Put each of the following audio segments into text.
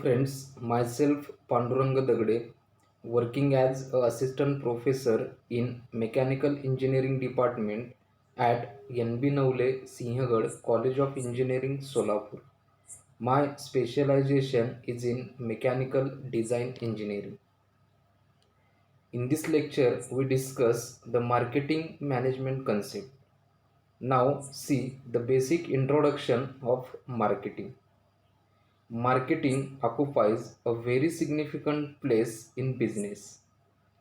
Friends, myself Panduranga Dagde, working as a assistant professor in Mechanical Engineering Department at NB Navle Sinhagad College of Engineering Solapur. My specialization is in mechanical design engineering. In this lecture, we discuss the marketing management concept. Now, see the basic introduction of marketing. Marketing occupies a very significant place in business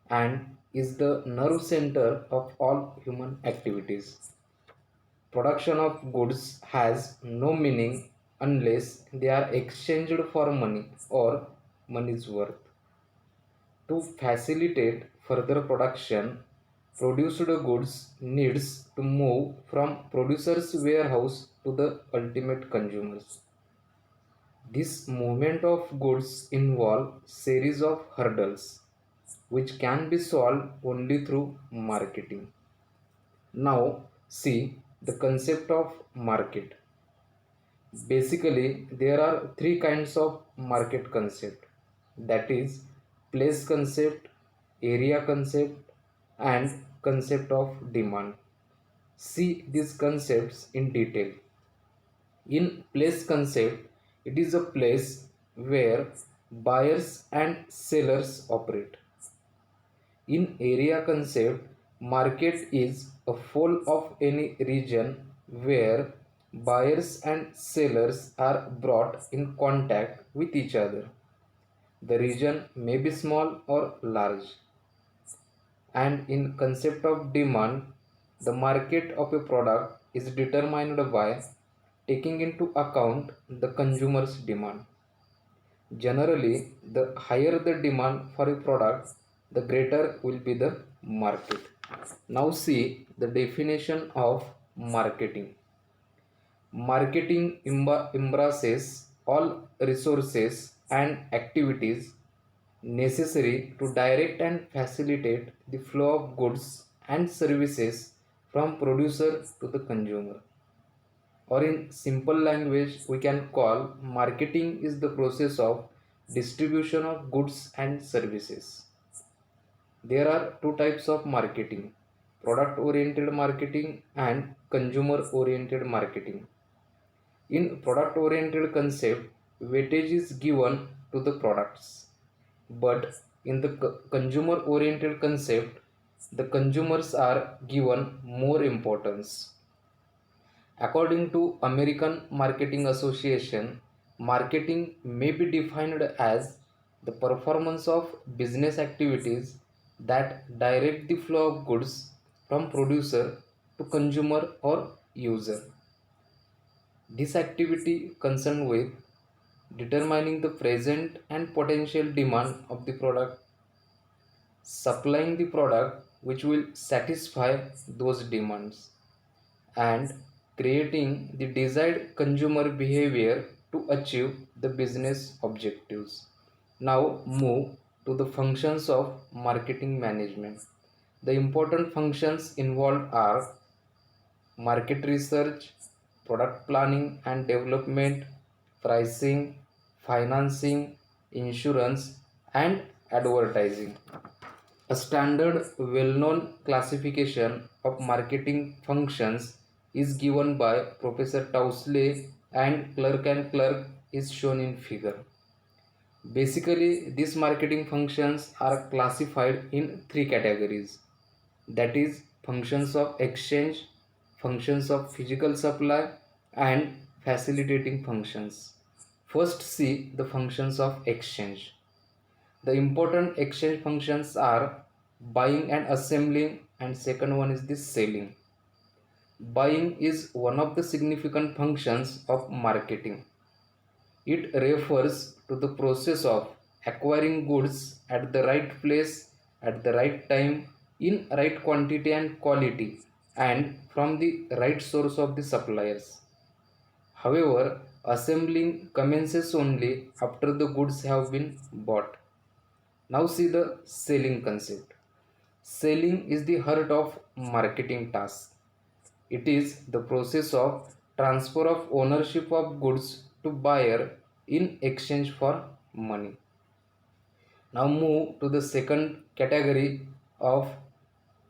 and is the nerve center of all human activities. Production of goods has no meaning unless they are exchanged for money or money's worth. To facilitate further production, produced goods needs to move from producer's warehouse to the ultimate consumers. This movement of goods involve series of hurdles which can be solved only through marketing. Now see the concept of market. Basically there are three kinds of market concept, that is place concept, area concept and concept of demand. See these concepts in detail. In place concept, it is a place where buyers and sellers operate. In area concept, market is a whole of any region where buyers and sellers are brought in contact with each other. The region may be small or large. And in concept of demand, the market of a product is determined by taking into account the consumer's demand. Generally, the higher the demand for a product, the greater will be the market. Now see the definition of marketing. Marketing embraces all resources and activities necessary to direct and facilitate the flow of goods and services from producer to the consumer. Or in simple language, we can call marketing is the process of distribution of goods and services. There are two types of marketing: product oriented marketing and consumer oriented marketing. In product oriented concept, weightage is given to the products, but in the consumer oriented concept, the consumers are given more importance. According to American Marketing Association, marketing may be defined as the performance of business activities that direct the flow of goods from producer to consumer or user. This activity concerned with determining the present and potential demand of the product, supplying the product which will satisfy those demands, and creating the desired consumer behavior to achieve the business objectives. Now move to the functions of marketing management. The important functions involved are market research, product planning and development, pricing, financing, insurance, and advertising. A standard well-known classification of marketing functions is given by Professor Tousley and Clerk is shown in figure. Basically, these marketing functions are classified in three categories, that is functions of exchange, functions of physical supply and facilitating functions. First see the functions of exchange. The important exchange functions are buying and assembling, and second one is the selling. Buying is one of the significant functions of marketing. It refers to the process of acquiring goods at the right place at the right time in right quantity and quality and from the right source of the suppliers. However, assembling commences only after the goods have been bought. Now see the selling concept. Selling is the heart of marketing task. It is the process of transfer of ownership of goods to buyer in exchange for money. Now move to the second category of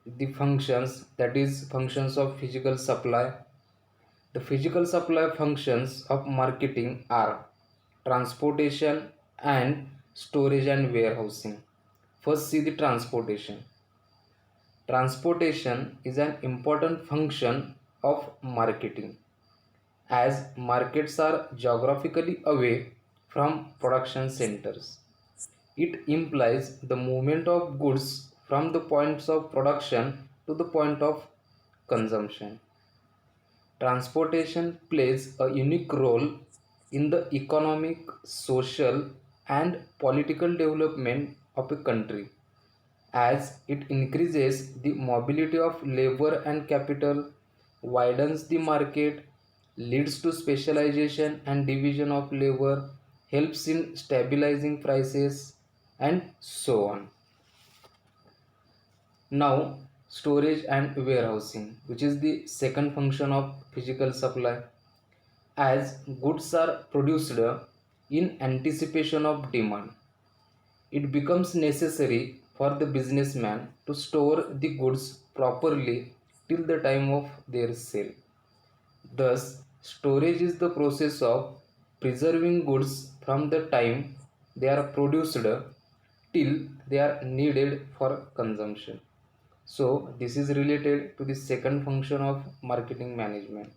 the functions, that is functions of physical supply. The physical supply functions of marketing are transportation and storage and warehousing. First, see the transportation. Transportation is an important function of marketing, as markets are geographically away from production centers. It implies the movement of goods from the points of production to the point of consumption. Transportation plays a unique role in the economic, social, and political development of a country, as it increases the mobility of labor and capital, widens the market, leads to specialization and division of labor, helps in stabilizing prices, and so on. Now, storage and warehousing, which is the second function of physical supply. As goods are produced in anticipation of demand, it becomes necessary for the businessman to store the goods properly till the time of their sale. Thus, storage is the process of preserving goods from the time they are produced till they are needed for consumption. So, this is related to the second function of marketing management.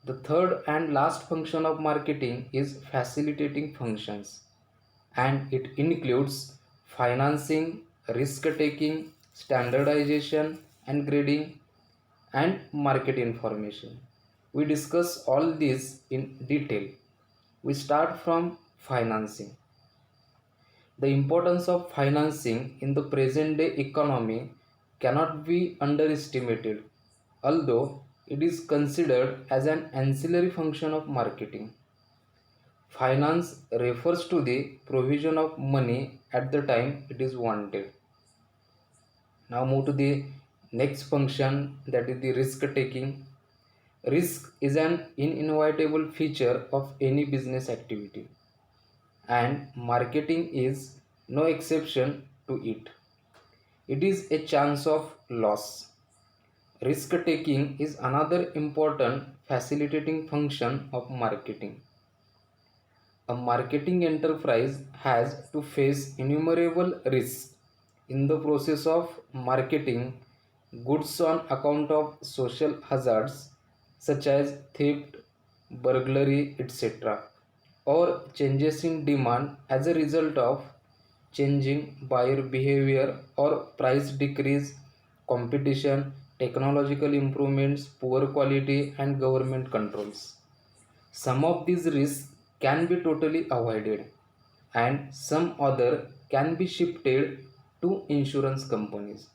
The third and last function of marketing is facilitating functions, and it includes financing, risk taking, standardization and grading, and market information. We discuss all these in detail. We start from financing. The importance of financing in the present day economy cannot be underestimated, although it is considered as an ancillary function of marketing. Finance refers to the provision of money at the time it is wanted. Now move to the next function, that is the risk taking. Risk is an inevitable feature of any business activity, and marketing is no exception to it. It is a chance of loss. Risk taking is another important facilitating function of marketing. A marketing enterprise has to face innumerable risks in the process of marketing goods on account of social hazards such as theft, burglary, etc., or changes in demand as a result of changing buyer behavior or price decrease, competition, technological improvements, poor quality, and government controls. Some of these risks can be totally avoided, and some other can be shifted to insurance companies.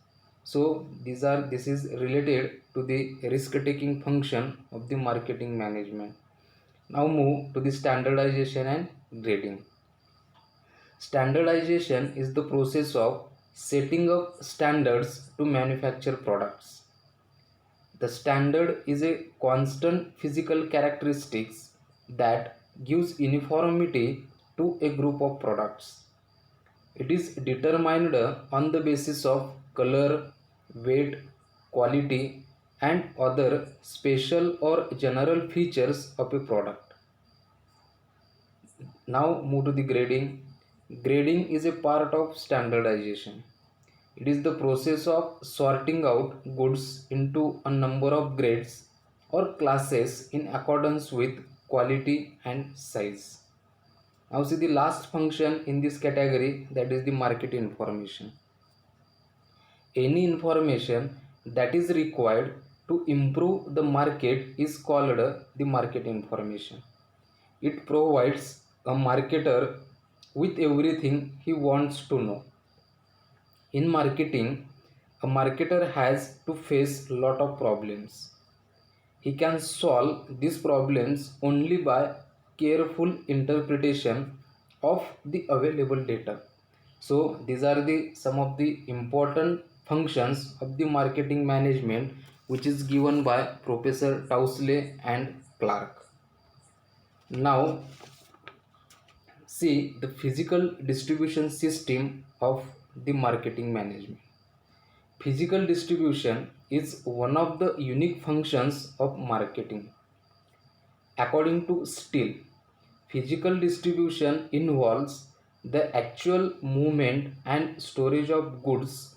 So this is related to the risk taking function of the marketing management. Now move to the standardization and grading. Standardization is the process of setting up standards to manufacture products. The standard is a constant physical characteristics that gives uniformity to a group of products. It is determined on the basis of color, weight, quality, and other special or general features of a product. Now move to the grading. Grading is a part of standardization. It is the process of sorting out goods into a number of grades or classes in accordance with quality and size. Now see the last function in this category, that is the market information. Any information that is required to improve the market is called the market information. It provides a marketer with everything he wants to know. In marketing, a marketer has to face a lot of problems. He can solve these problems only by careful interpretation of the available data. So these are the some of the important functions of the marketing management, which is given by Professor Tousley and Clark. Now See the physical distribution system of the marketing management. Physical distribution is one of the unique functions of marketing. According to Steele, physical distribution involves the actual movement and storage of goods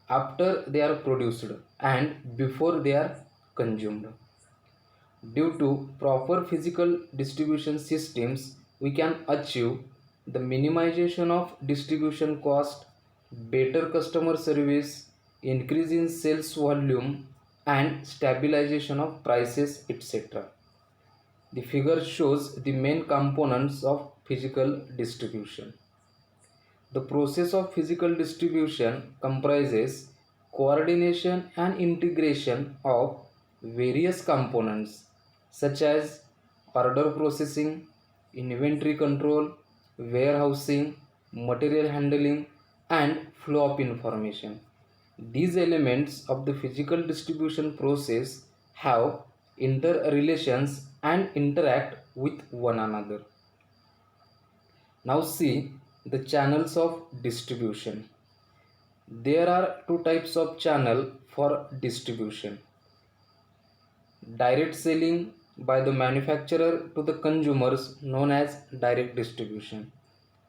after they are produced and before they are consumed. Due to proper physical distribution systems, we can achieve the minimization of distribution cost, better customer service, increase in sales volume, and stabilization of prices, etc. The figure shows the main components of physical distribution. The process of physical distribution comprises coordination and integration of various components such as order processing, inventory control, warehousing, material handling, and flow of information. These elements of the physical distribution process have interrelations and interact with one another. Now see the channels of distribution. There are two types of channel for distribution. Direct selling by the manufacturer to the consumers known as direct distribution,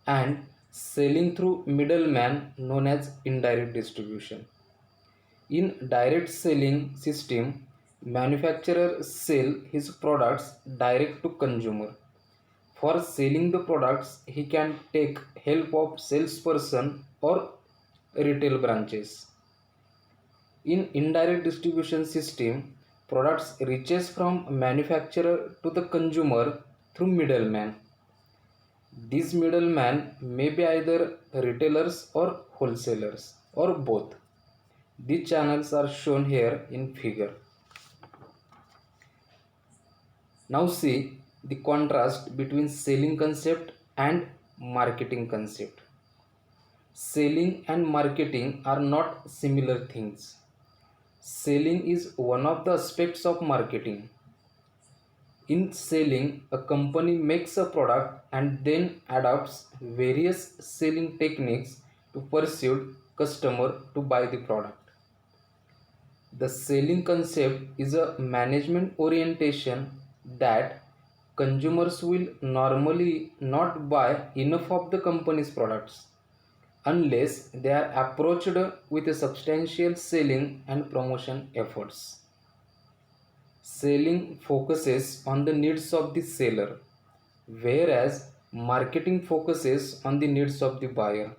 and selling through middleman known as indirect distribution. In direct selling system, manufacturer sell his products direct to consumer. For selling the products, he can take help of salesperson or retail branches. In indirect distribution system, products reaches from manufacturer to the consumer through middleman. These middlemen may be either retailers or wholesalers or both. These channels are shown here in figure. Now see the contrast between selling concept and marketing concept. Selling and marketing are not similar things. Selling is one of the aspects of marketing. In selling, a company makes a product and then adopts various selling techniques to persuade customer to buy the product. The selling concept is a management orientation that consumers will normally not buy enough of the company's products unless they are approached with a substantial selling and promotion efforts. Selling focuses on the needs of the seller, whereas marketing focuses on the needs of the buyer.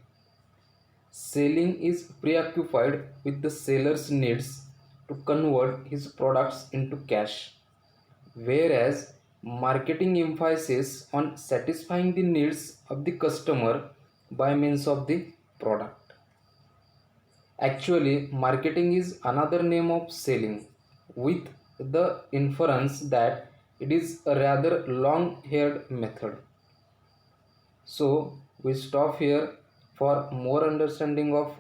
Selling is preoccupied with the seller's needs to convert his products into cash, whereas marketing emphasizes on satisfying the needs of the customer by means of the product. Actually, marketing is another name of selling, with the inference that it is a rather long haired method. So, we stop here for more understanding of